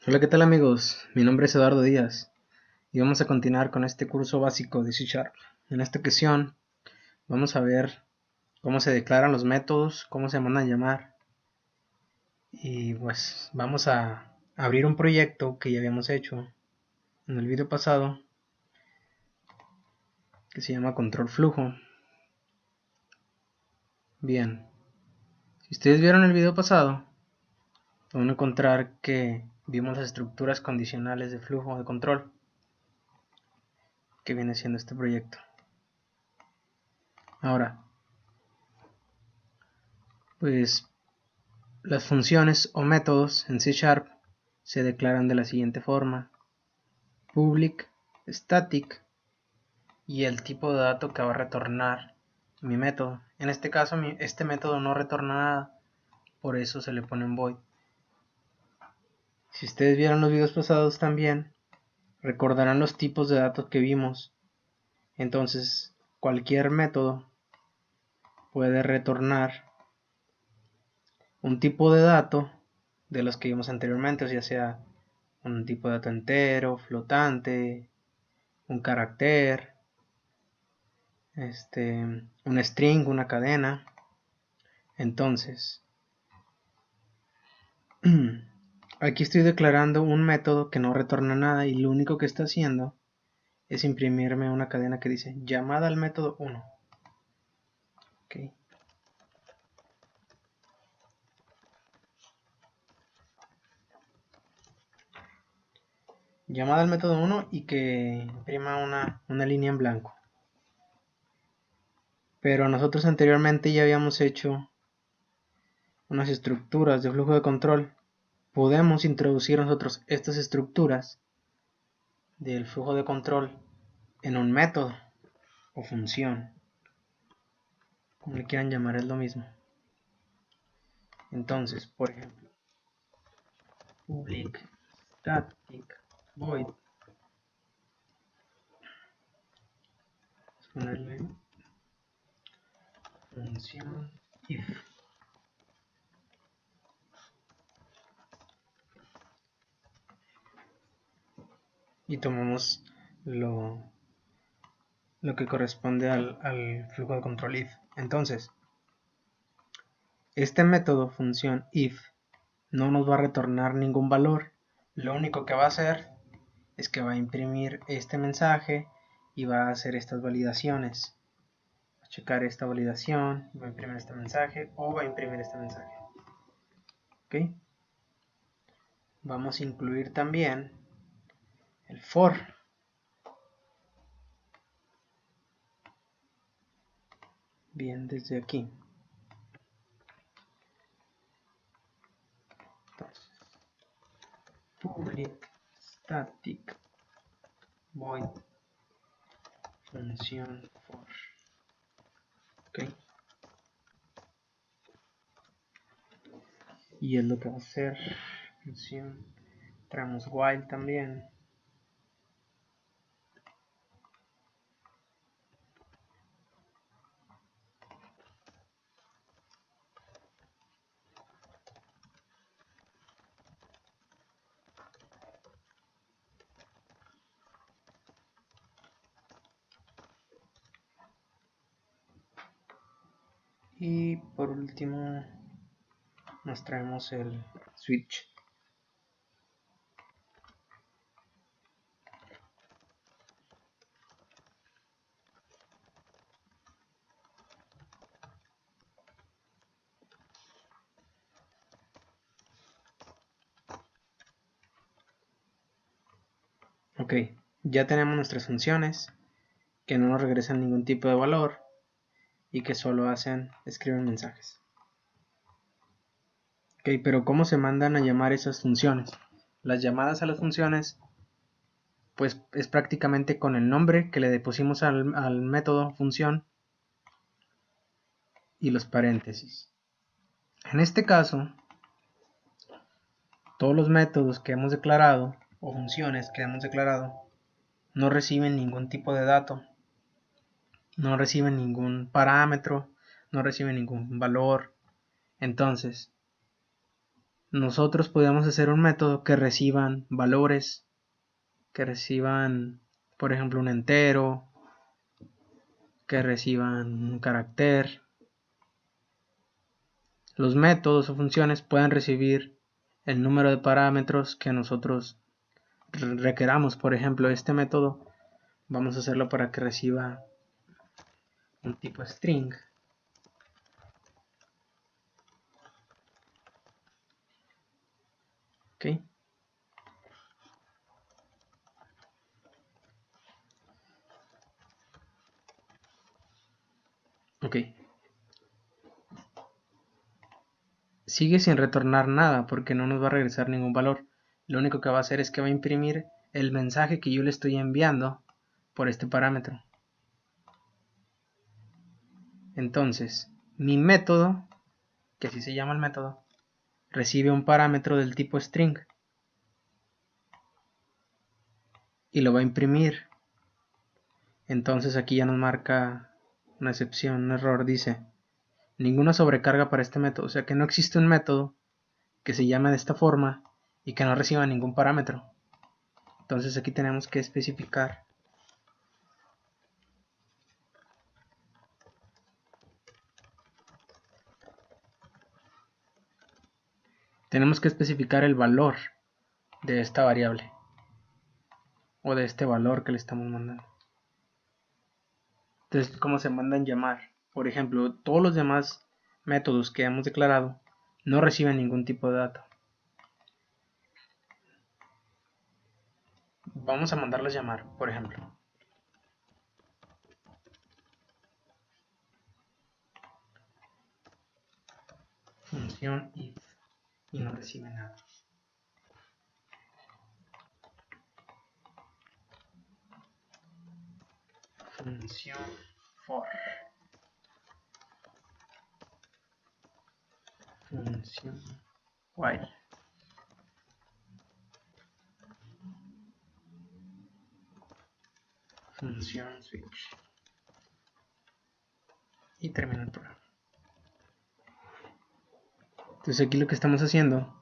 Hola, ¿qué tal amigos? Mi nombre es Eduardo Díaz y vamos a continuar con este curso básico de C#. En esta ocasión vamos a ver cómo se declaran los métodos, cómo se mandan a llamar y pues vamos a abrir un proyecto que ya habíamos hecho en el video pasado que se llama control flujo. Bien, si ustedes vieron el video pasado van a encontrar que vimos las estructuras condicionales de flujo de control que viene siendo este proyecto. Ahora, pues las funciones o métodos en C# se declaran de la siguiente forma: public, static y el tipo de dato que va a retornar mi método. En este caso este método no retorna nada, por eso se le pone en void. Si ustedes vieron los videos pasados también recordarán los tipos de datos que vimos. Entonces cualquier método puede retornar un tipo de dato de los que vimos anteriormente, ya sea un tipo de dato entero, flotante, un carácter, un string, una cadena. Entonces, aquí estoy declarando un método que no retorna nada y lo único que está haciendo es imprimirme una cadena que dice llamada al método 1. Okay. Llamada al método 1 y que imprima una línea en blanco. Pero nosotros anteriormente ya habíamos hecho unas estructuras de flujo de control. Podemos introducir nosotros estas estructuras del flujo de control en un método o función, como le quieran llamar, es lo mismo. Entonces, por ejemplo, public static void, vamos a ponerle función if, y tomamos lo que corresponde al flujo de control if. Entonces, este método función if no nos va a retornar ningún valor. Lo único que va a hacer es que va a imprimir este mensaje y va a hacer estas validaciones. Va a checar esta validación, va a imprimir este mensaje o va a imprimir este mensaje. ¿Ok? Vamos a incluir también el for. Bien, desde aquí. Entonces, public static void función for. ¿Ok? Y es lo que va a hacer función. Traemos while también. Y por último nos traemos el switch. Ok, ya tenemos nuestras funciones que no nos regresan ningún tipo de valor y que solo escriben mensajes. Ok, pero ¿cómo se mandan a llamar esas funciones? Las llamadas a las funciones pues es prácticamente con el nombre que le pusimos al método función y los paréntesis. En este caso, todos los métodos que hemos declarado o funciones que hemos declarado no reciben ningún tipo de dato, no reciben ningún parámetro, no reciben ningún valor. Entonces, nosotros podemos hacer un método que reciban valores, que reciban, por ejemplo, un entero, que reciban un carácter. Los métodos o funciones pueden recibir el número de parámetros que nosotros requeramos. Por ejemplo, este método vamos a hacerlo para que reciba un tipo string. ¿Ok? Ok. Sigue sin retornar nada porque no nos va a regresar ningún valor. Lo único que va a hacer es que va a imprimir el mensaje que yo le estoy enviando por este parámetro. Entonces, mi método, que así se llama el método, recibe un parámetro del tipo string y lo va a imprimir. Entonces aquí ya nos marca una excepción, un error, dice ninguna sobrecarga para este método, o sea que no existe un método que se llame de esta forma y que no reciba ningún parámetro. Entonces aquí tenemos que especificar el valor de esta variable o de este valor que le estamos mandando. Entonces, ¿cómo se mandan llamar? Por ejemplo, todos los demás métodos que hemos declarado no reciben ningún tipo de dato. Vamos a mandarlos llamar, por ejemplo. Función if y no recibe nada. Función for. Función while. Función switch. Y termina el programa. Entonces aquí lo que estamos haciendo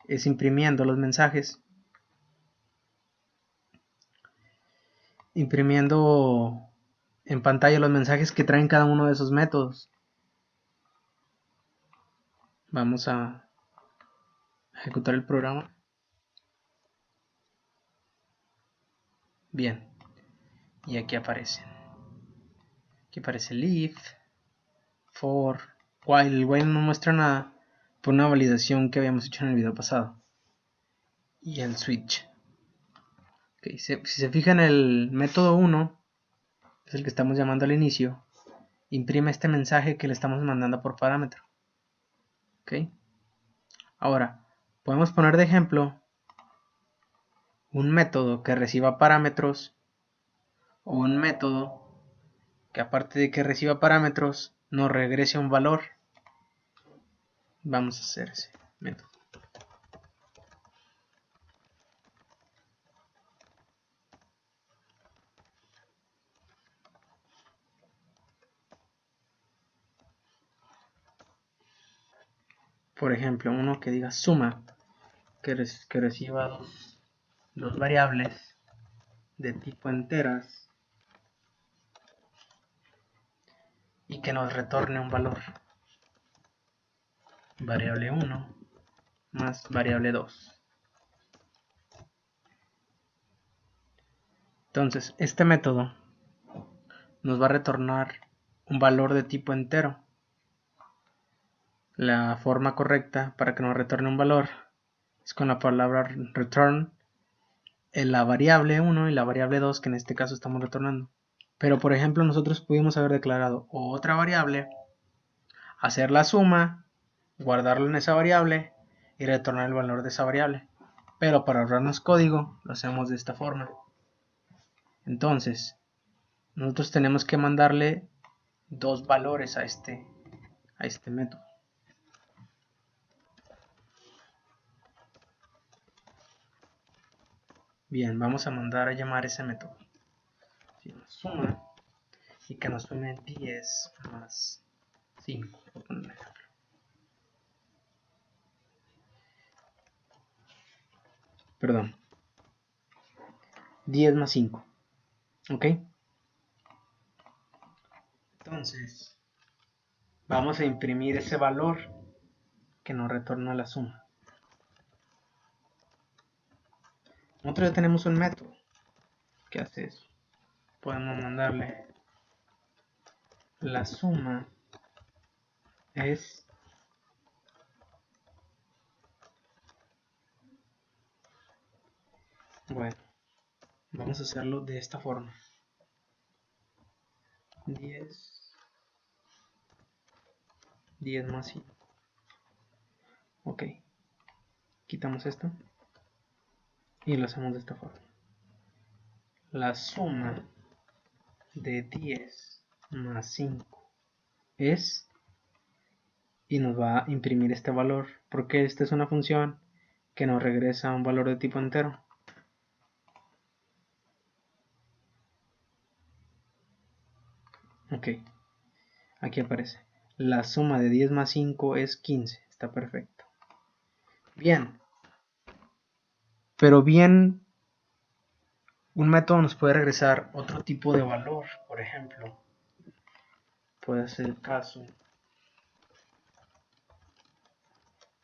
es imprimiendo los mensajes, imprimiendo en pantalla los mensajes que traen cada uno de esos métodos. Vamos a ejecutar el programa. Bien, y aquí aparecen. Aquí aparece el if, for, while. El while no muestra nada por una validación que habíamos hecho en el video pasado. Y el switch. Okay, si se fijan, el método 1 es el que estamos llamando al inicio. Imprime este mensaje que le estamos mandando por parámetro. Okay. Ahora, podemos poner de ejemplo un método que reciba parámetros o un método que, aparte de que reciba parámetros, nos regrese un valor. Vamos a hacer ese método. Por ejemplo, uno que diga suma, que reciba dos variables de tipo enteras y que nos retorne un valor. Variable 1 más variable 2. Entonces, este método nos va a retornar un valor de tipo entero. La forma correcta para que nos retorne un valor es con la palabra return en la variable 1 y la variable 2, que en este caso estamos retornando. Pero por ejemplo, nosotros pudimos haber declarado otra variable, hacer la suma, guardarlo en esa variable y retornar el valor de esa variable. Pero para ahorrarnos código lo hacemos de esta forma. Entonces, nosotros tenemos que mandarle dos valores a este método. Bien, vamos a mandar a llamar ese método. Suma y que nos sume 10 más 5, por poner un ejemplo. perdón, 10 más 5, ¿ok? Entonces, vamos a imprimir ese valor que nos retorna la suma. Nosotros ya tenemos un método que hace eso. Podemos mandarle la suma es bueno, vamos a hacerlo de esta forma. 10 más 5. Ok, quitamos esto y lo hacemos de esta forma. La suma de 10 más 5 es, y nos va a imprimir este valor, porque esta es una función que nos regresa un valor de tipo entero. Ok, aquí aparece. La suma de 10 más 5 es 15, está perfecto. Bien, pero bien, un método nos puede regresar otro tipo de valor, por ejemplo. Puede ser el caso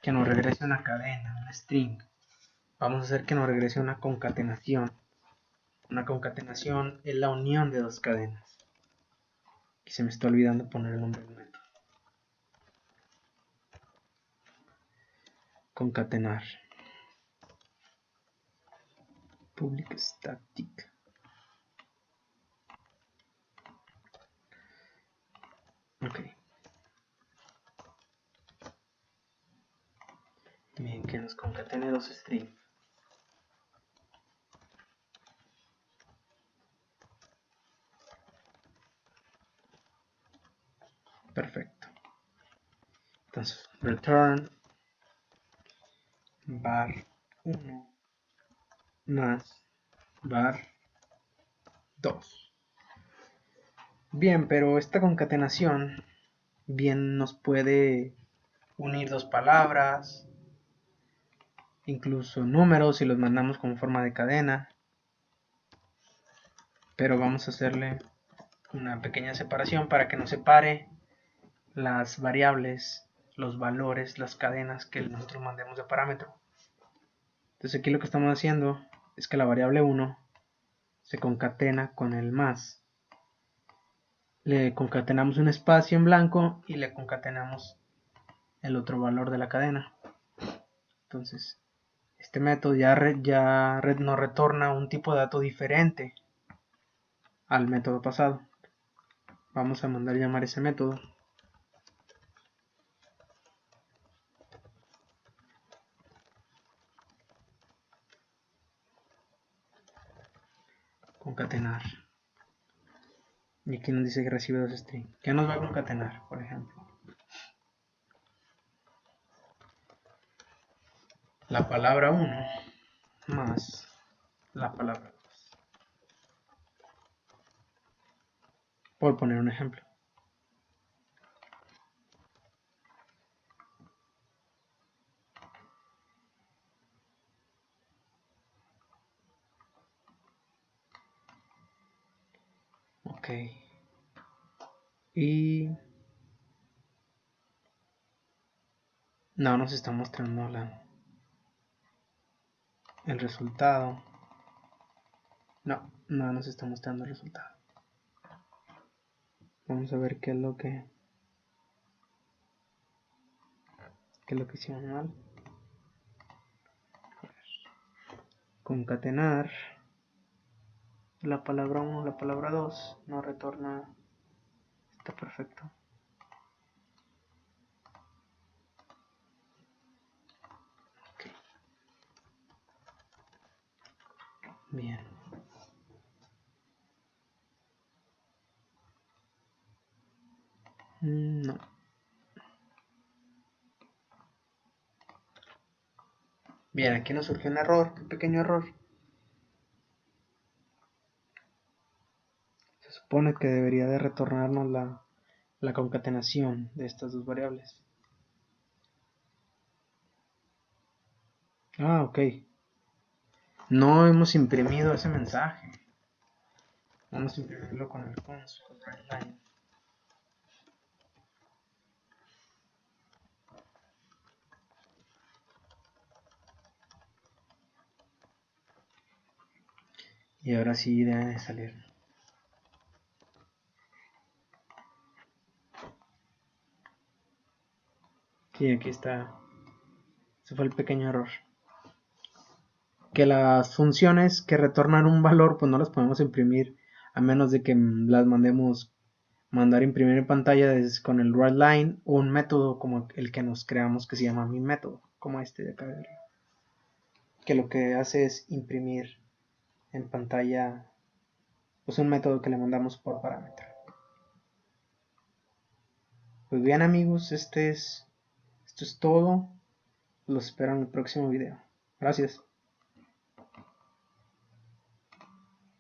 que nos regrese una cadena, un string. Vamos a hacer que nos regrese una concatenación. Una concatenación es la unión de dos cadenas. Y se me está olvidando poner el nombre del método. Concatenar. Public static. Ok. Bien, que nos concatene dos strings. Perfecto. Entonces, return var 1 más var 2. Bien, pero esta concatenación bien nos puede unir dos palabras, incluso números si los mandamos como forma de cadena, pero vamos a hacerle una pequeña separación para que nos separe las variables, los valores, las cadenas que nosotros mandemos de parámetro. Entonces aquí lo que estamos haciendo es que la variable 1 se concatena con el más. Le concatenamos un espacio en blanco y le concatenamos el otro valor de la cadena. Entonces, este método nos retorna un tipo de dato diferente al método pasado. Vamos a mandar llamar ese método. Concatenar. Y aquí nos dice que recibe dos strings. ¿Qué nos va a concatenar, por ejemplo? La palabra 1 más la palabra 2. Por poner un ejemplo. Ok. Y no nos está mostrando el resultado. No nos está mostrando el resultado. Vamos a ver qué es lo que hicimos mal. Concatenar la palabra 1, la palabra 2 nos retorna. Está perfecto. Okay. Bien. No. Bien, aquí nos surgió un error, un pequeño error. Se supone que debería de retornarnos la concatenación de estas dos variables. Ah, ok. No hemos imprimido ese mensaje. Vamos a imprimirlo con el console write-line. Y ahora sí debe de salir. Sí, aquí está. Ese fue el pequeño error. Que las funciones que retornan un valor, pues no las podemos imprimir a menos de que las mandar imprimir en pantalla con el writeLine o un método como el que nos creamos que se llama mi método, como este de acá, que lo que hace es imprimir en pantalla pues un método que le mandamos por parámetro. Pues bien amigos, esto es todo. Los espero en el próximo video. Gracias.